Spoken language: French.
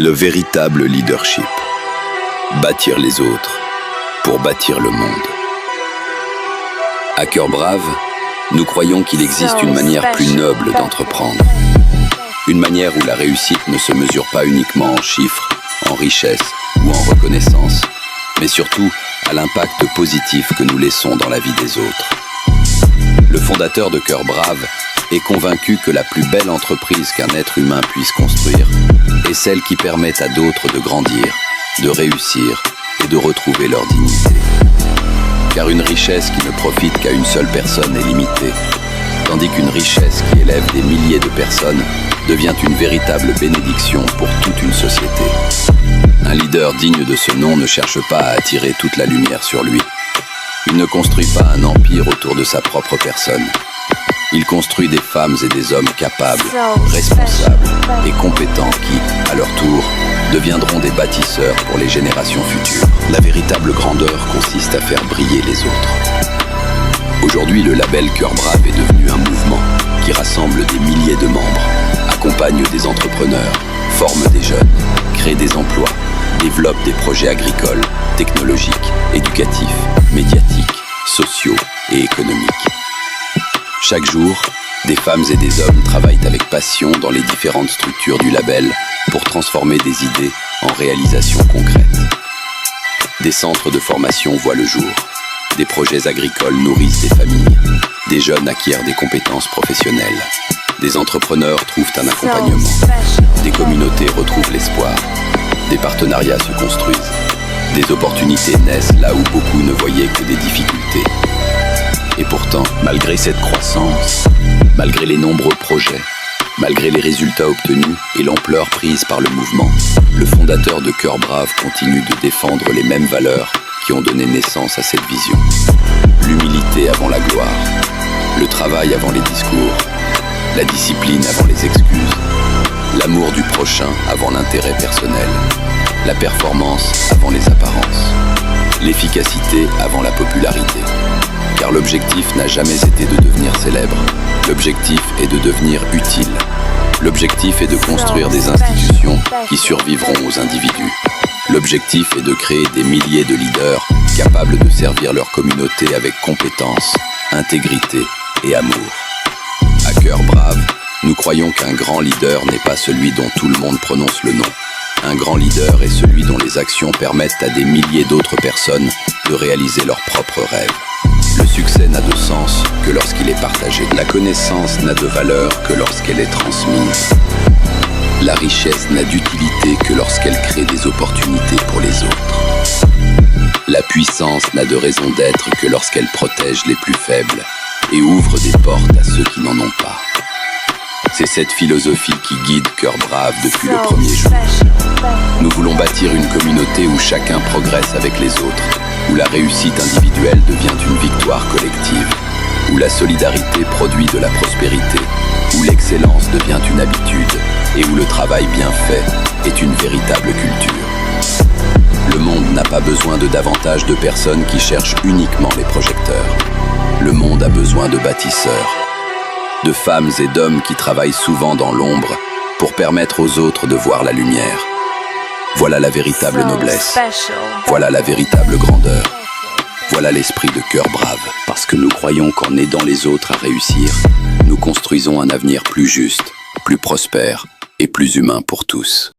Le véritable leadership. Bâtir les autres pour bâtir le monde. À Cœur Brave, nous croyons qu'il existe une manière plus noble d'entreprendre. Une manière où la réussite ne se mesure pas uniquement en chiffres, en richesse ou en reconnaissance, mais surtout à l'impact positif que nous laissons dans la vie des autres. Le fondateur de Cœur Brave est convaincu que la plus belle entreprise qu'un être humain puisse construire est celle qui permet à d'autres de grandir, de réussir et de retrouver leur dignité. Car une richesse qui ne profite qu'à une seule personne est limitée, tandis qu'une richesse qui élève des milliers de personnes devient une véritable bénédiction pour toute une société. Un leader digne de ce nom ne cherche pas à attirer toute la lumière sur lui. Il ne construit pas un empire autour de sa propre personne. Il construit des femmes et des hommes capables, responsables et compétents qui, à leur tour, deviendront des bâtisseurs pour les générations futures. La véritable grandeur consiste à faire briller les autres. Aujourd'hui, le label Cœur Brave est devenu un mouvement qui rassemble des milliers de membres, accompagne des entrepreneurs, forme des jeunes, crée des emplois, développe des projets agricoles, technologiques, éducatifs, médiatiques, sociaux et économiques. Chaque jour, des femmes et des hommes travaillent avec passion dans les différentes structures du label pour transformer des idées en réalisations concrètes. Des centres de formation voient le jour, des projets agricoles nourrissent des familles, des jeunes acquièrent des compétences professionnelles, des entrepreneurs trouvent un accompagnement, des communautés retrouvent l'espoir, des partenariats se construisent, des opportunités naissent là où beaucoup ne voyaient que des difficultés. Et pourtant, malgré cette croissance, malgré les nombreux projets, malgré les résultats obtenus et l'ampleur prise par le mouvement, le fondateur de Cœur Brave continue de défendre les mêmes valeurs qui ont donné naissance à cette vision. L'humilité avant la gloire, le travail avant les discours, la discipline avant les excuses, l'amour du prochain avant l'intérêt personnel, la performance avant les apparences, l'efficacité avant la popularité. Car l'objectif n'a jamais été de devenir célèbre. L'objectif est de devenir utile. L'objectif est de construire des institutions qui survivront aux individus. L'objectif est de créer des milliers de leaders capables de servir leur communauté avec compétence, intégrité et amour. À Cœur Brave, nous croyons qu'un grand leader n'est pas celui dont tout le monde prononce le nom. Un grand leader est celui dont les actions permettent à des milliers d'autres personnes de réaliser leurs propres rêves. Le succès n'a de sens que lorsqu'il est partagé. La connaissance n'a de valeur que lorsqu'elle est transmise. La richesse n'a d'utilité que lorsqu'elle crée des opportunités pour les autres. La puissance n'a de raison d'être que lorsqu'elle protège les plus faibles et ouvre des portes à ceux qui n'en ont pas. C'est cette philosophie qui guide Cœur Brave depuis le premier jour. Nous voulons bâtir une communauté où chacun progresse avec les autres, où la réussite individuelle devient une victoire collective, où la solidarité produit de la prospérité, où l'excellence devient une habitude et où le travail bien fait est une véritable culture. Le monde n'a pas besoin de davantage de personnes qui cherchent uniquement les projecteurs. Le monde a besoin de bâtisseurs, de femmes et d'hommes qui travaillent souvent dans l'ombre pour permettre aux autres de voir la lumière. Voilà la véritable noblesse. Voilà la véritable grandeur. Voilà l'esprit de Cœur Brave. Parce que nous croyons qu'en aidant les autres à réussir, nous construisons un avenir plus juste, plus prospère et plus humain pour tous.